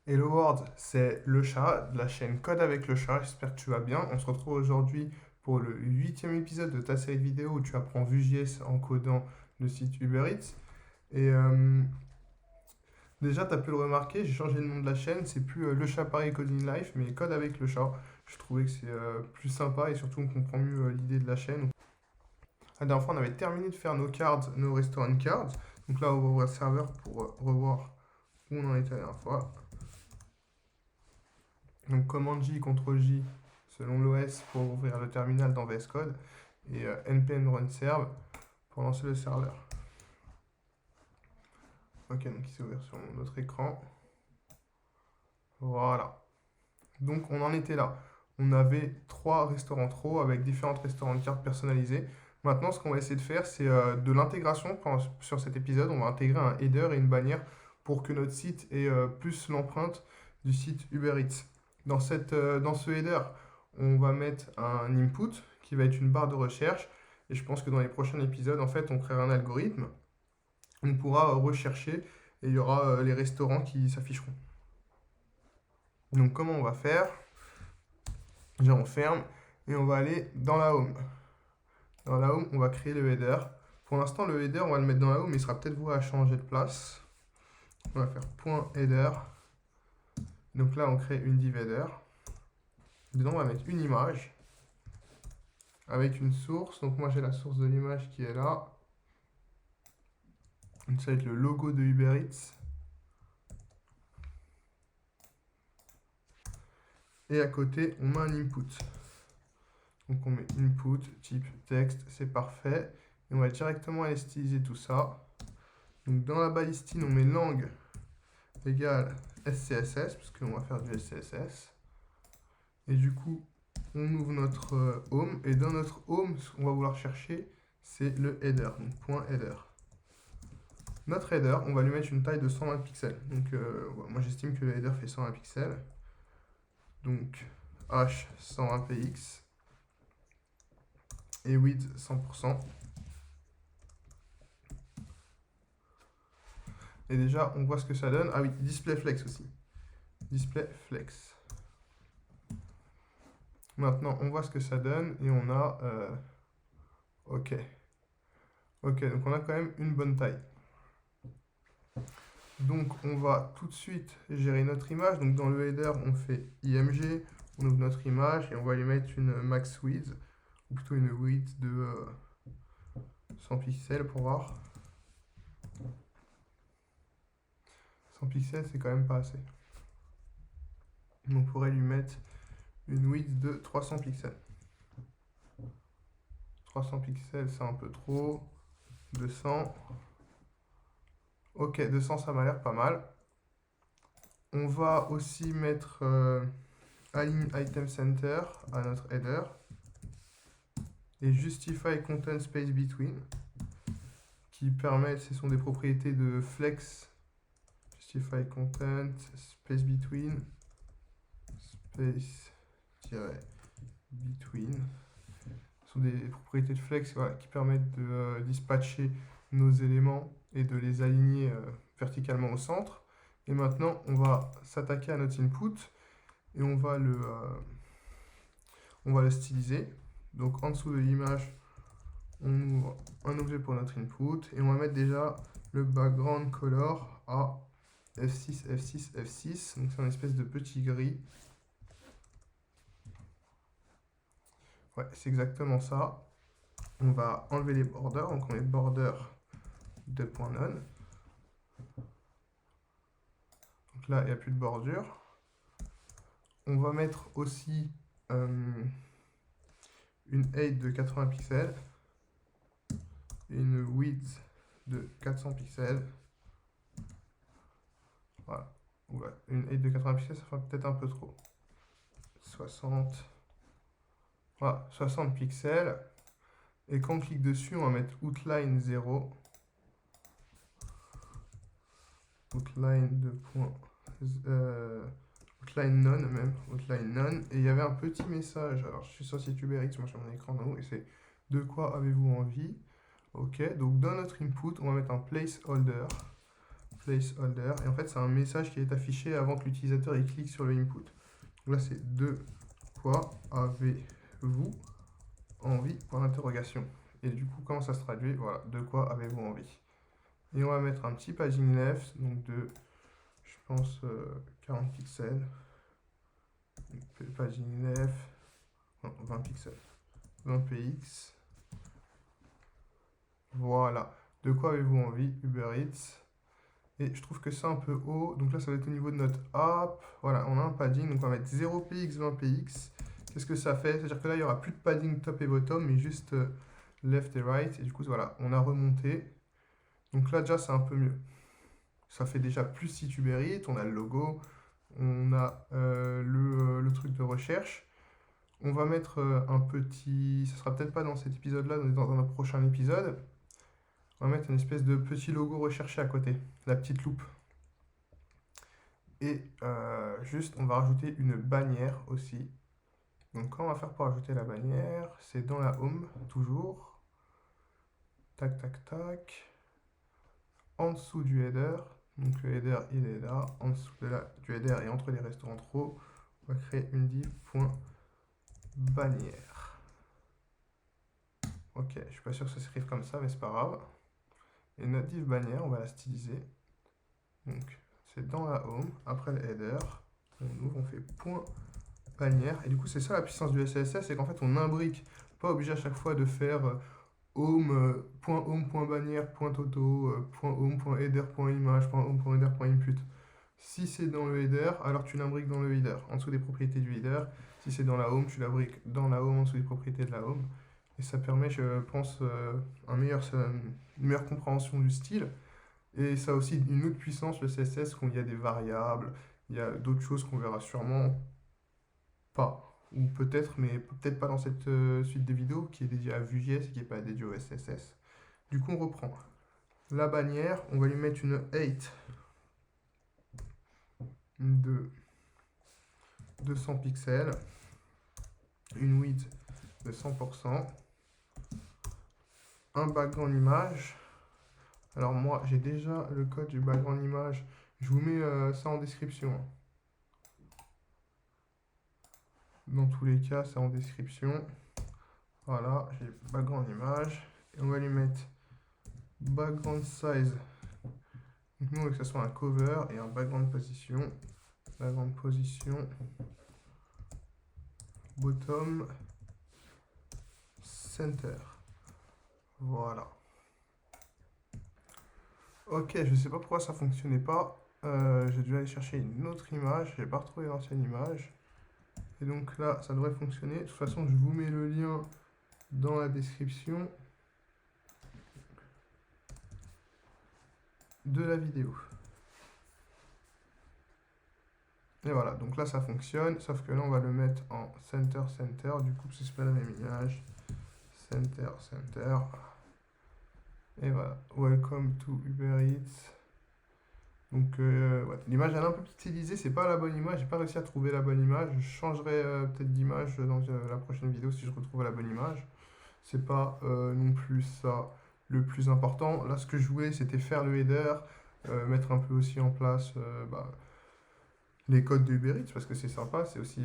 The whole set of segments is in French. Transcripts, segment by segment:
Hello World, c'est le chat de la chaîne Code avec le chat. J'espère que tu vas bien. On se retrouve aujourd'hui pour le huitième épisode de ta série de vidéos où tu apprends Vue.js en codant le site Uber Eats. Et déjà, tu as pu le remarquer, j'ai changé le nom de la chaîne. C'est plus le chat Paris Coding Life, mais Code avec le chat. Je trouvais que c'est plus sympa et surtout on comprend mieux l'idée de la chaîne. La dernière fois, on avait terminé de faire nos cards, nos restaurant cards. Donc là, on va ouvrir le serveur pour revoir où on en était la dernière fois. Donc commande J, CTRL J selon l'OS pour ouvrir le terminal dans VS Code et npm run serve pour lancer le serveur. Ok, donc il s'est ouvert sur mon autre écran. Voilà. Donc on en était là. On avait 3 restaurants trop avec différentes restaurants de cartes personnalisées. Maintenant, ce qu'on va essayer de faire, c'est de l'intégration. Sur cet épisode, on va intégrer un header et une bannière pour que notre site ait plus l'empreinte du site Uber Eats. Dans ce header, on va mettre un input qui va être une barre de recherche. Et je pense que dans les prochains épisodes, en fait, on créera un algorithme. On pourra rechercher et il y aura les restaurants qui s'afficheront. Donc, comment on va faire? Déjà, on ferme et on va aller dans la home. Dans la home, on va créer le header. Pour l'instant, le header, on va le mettre dans la home, mais il sera peut-être voué à changer de place. On va faire .header. Donc là, on crée une div header. Dedans, on va mettre une image avec une source. Donc moi, j'ai la source de l'image qui est là. Donc ça va être le logo de Uber Eats. Et à côté, on met un input. Donc on met input, type texte, c'est parfait. Et on va directement aller styliser tout ça. Donc dans la balistine, on met lang égale SCSS, parce qu'on va faire du SCSS. Et du coup, on ouvre notre home. Et dans notre home, ce qu'on va vouloir chercher, c'est le header. Donc point header. Notre header, on va lui mettre une taille de 120 pixels. Donc moi j'estime que le header fait 120 pixels. Donc H 120 px et width 100%. Et déjà, on voit ce que ça donne. Ah oui, display flex aussi. Display flex. Maintenant, on voit ce que ça donne et on a... ok. Ok, donc on a quand même une bonne taille. Donc, on va tout de suite gérer notre image. Donc, dans le header, on fait img, on ouvre notre image et on va lui mettre une max width, ou plutôt une width de 100 pixels pour voir. 100 pixels, c'est quand même pas assez. On pourrait lui mettre une width de 300 pixels. 300 pixels, c'est un peu trop. 200. Ok, 200, ça m'a l'air pas mal. On va aussi mettre align item center à notre header. Et justify content space between, qui permettent, ce sont des propriétés de flex. Justify content space between, space-between. Ce sont des propriétés de flex, voilà, qui permettent de dispatcher nos éléments et de les aligner verticalement au centre. Et maintenant, on va s'attaquer à notre input et on va le styliser. Donc en dessous de l'image, on ouvre un objet pour notre input et on va mettre déjà le background color à F6, F6, F6. Donc c'est une espèce de petit gris. Ouais, c'est exactement ça. On va enlever les borders, donc on met border de .none. Donc là, il n'y a plus de bordure. On va mettre aussi une height de 80 pixels et une width de 400 pixels. Voilà. Ouais, une height de 80 pixels, ça fait peut-être un peu trop. 60. Voilà, 60 pixels. Et quand on clique dessus, on va mettre outline 0. Outline de point. Outline none même. Outline none. Et il y avait un petit message. Alors, je suis sur site Uber Eats, moi j'ai mon écran en haut. Et c'est de quoi avez-vous envie? Ok, donc dans notre input, on va mettre un placeholder. placeholder. Et en fait, c'est un message qui est affiché avant que l'utilisateur il clique sur le input. Donc là, c'est de quoi avez-vous envie, point d'interrogation. Et du coup, comment ça se traduit? Voilà, de quoi avez-vous envie? Et on va mettre un petit padding left, donc de, je pense, 40 pixels. Padding left, non, 20 pixels. 20 px. Voilà. De quoi avez-vous envie? Uber Eats. Et je trouve que c'est un peu haut. Donc là, ça va être au niveau de notre app. Voilà, on a un padding. Donc on va mettre 0px, 20px. Qu'est-ce que ça fait? C'est-à-dire que là, il n'y aura plus de padding top et bottom, mais juste left et right. Et du coup, voilà, on a remonté. Donc là, déjà, c'est un peu mieux. Ça fait déjà plus site Uber Eats. On a le logo. On a le truc de recherche. On va mettre un petit... Ça sera peut-être pas dans cet épisode-là, mais dans un prochain épisode. On va mettre une espèce de petit logo recherché à côté. La petite loupe. Et juste, on va rajouter une bannière aussi. Donc, comment on va faire pour ajouter la bannière? C'est dans la home, toujours. Tac, tac, tac. En dessous du header. Donc, le header, il est là. En dessous du header et entre les restaurants trop, on va créer une div.bannière. Ok, je suis pas sûr que ça s'écrive comme ça, mais c'est pas grave. Et notre div bannière, on va la styliser. Donc, c'est dans la home, après le header. On ouvre, on fait point bannière. Et du coup, c'est ça la puissance du CSS, c'est qu'en fait, on imbrique. Pas obligé à chaque fois de faire home, point bannière, point auto, point home, point header, point image, point home, point header, point input. Si c'est dans le header, alors tu l'imbriques dans le header, en dessous des propriétés du header. Si c'est dans la home, tu l'imbriques dans la home, en dessous des propriétés de la home. Et ça permet, je pense, une meilleure compréhension du style. Et ça a aussi une autre puissance, le CSS, où il y a des variables, il y a d'autres choses qu'on verra sûrement pas. Ou peut-être, mais peut-être pas dans cette suite de vidéos qui est dédiée à Vue.js et qui n'est pas dédiée au CSS. Du coup, on reprend. La bannière, on va lui mettre une height de 200 pixels, une width de 100%, un background image. Alors moi, j'ai déjà le code du background image. Je vous mets ça en description. Dans tous les cas, c'est en description. Voilà, j'ai background image. Et on va lui mettre background size. Donc nous, on veut que ce soit un cover et un background position. Background position. Bottom. Center. Voilà. Ok, je sais pas pourquoi ça fonctionnait pas. J'ai dû aller chercher une autre image. J'ai pas retrouvé l'ancienne image. Et donc là, ça devrait fonctionner. De toute façon, je vous mets le lien dans la description de la vidéo. Et voilà, donc là ça fonctionne, sauf que là on va le mettre en center, center, du coup c'est pas la même image. Center, center. Et voilà, welcome to Uber Eats. Donc ouais, l'image elle est un peu pixelisée, c'est pas la bonne image, j'ai pas réussi à trouver la bonne image. Je changerai peut-être d'image dans la prochaine vidéo si je retrouve la bonne image. C'est pas non plus ça le plus important. Là ce que je voulais c'était faire le header, mettre un peu aussi en place les codes de Uber Eats parce que c'est sympa. C'est aussi,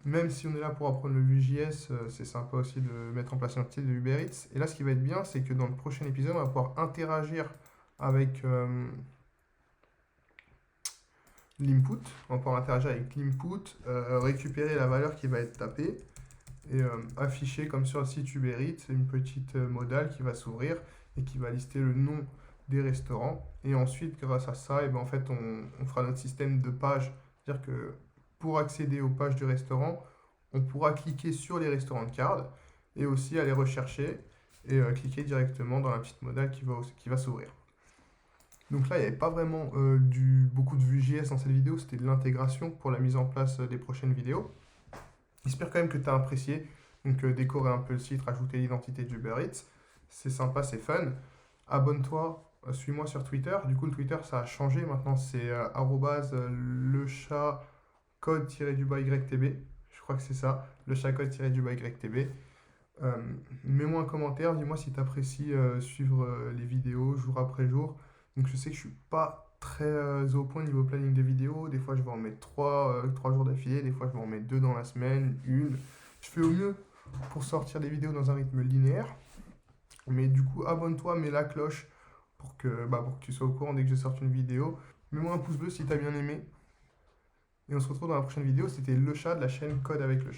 même si on est là pour apprendre le Vue.js, c'est sympa aussi de mettre en place un petit de Uber Eats. Et là, ce qui va être bien, c'est que dans le prochain épisode, on va pouvoir interagir avec l'input. On va pouvoir interagir avec l'input, récupérer la valeur qui va être tapée et afficher comme sur le site Uber Eats une petite modale qui va s'ouvrir et qui va lister le nom des restaurants. Et ensuite, grâce à ça, et ben, en fait, on fera notre système de pages. C'est-à-dire que pour accéder aux pages du restaurant, on pourra cliquer sur les restaurants de carte et aussi aller rechercher et cliquer directement dans la petite modale qui va s'ouvrir. Donc là, il n'y avait pas vraiment beaucoup de Vue.js dans cette vidéo, c'était de l'intégration pour la mise en place des prochaines vidéos. J'espère quand même que tu as apprécié. Donc décorer un peu le site, rajouter l'identité d'Uber Eats. C'est sympa, c'est fun. Abonne-toi, suis-moi sur Twitter. Du coup, le Twitter, ça a changé. Maintenant, c'est le chat code-ytb. Je crois que c'est ça, le chat code-ytb. Mets-moi un commentaire, dis-moi si tu apprécies suivre les vidéos jour après jour. Donc je sais que je suis pas très au point niveau planning des vidéos. Des fois, je vais en mettre 3 jours d'affilée. Des fois, je vais en mettre 2 dans la semaine, une. Je fais au mieux pour sortir des vidéos dans un rythme linéaire. Mais du coup, abonne-toi, mets la cloche pour que tu sois au courant dès que je sorte une vidéo. Mets-moi un pouce bleu si t'as bien aimé. Et on se retrouve dans la prochaine vidéo. C'était le chat de la chaîne Code avec le chat.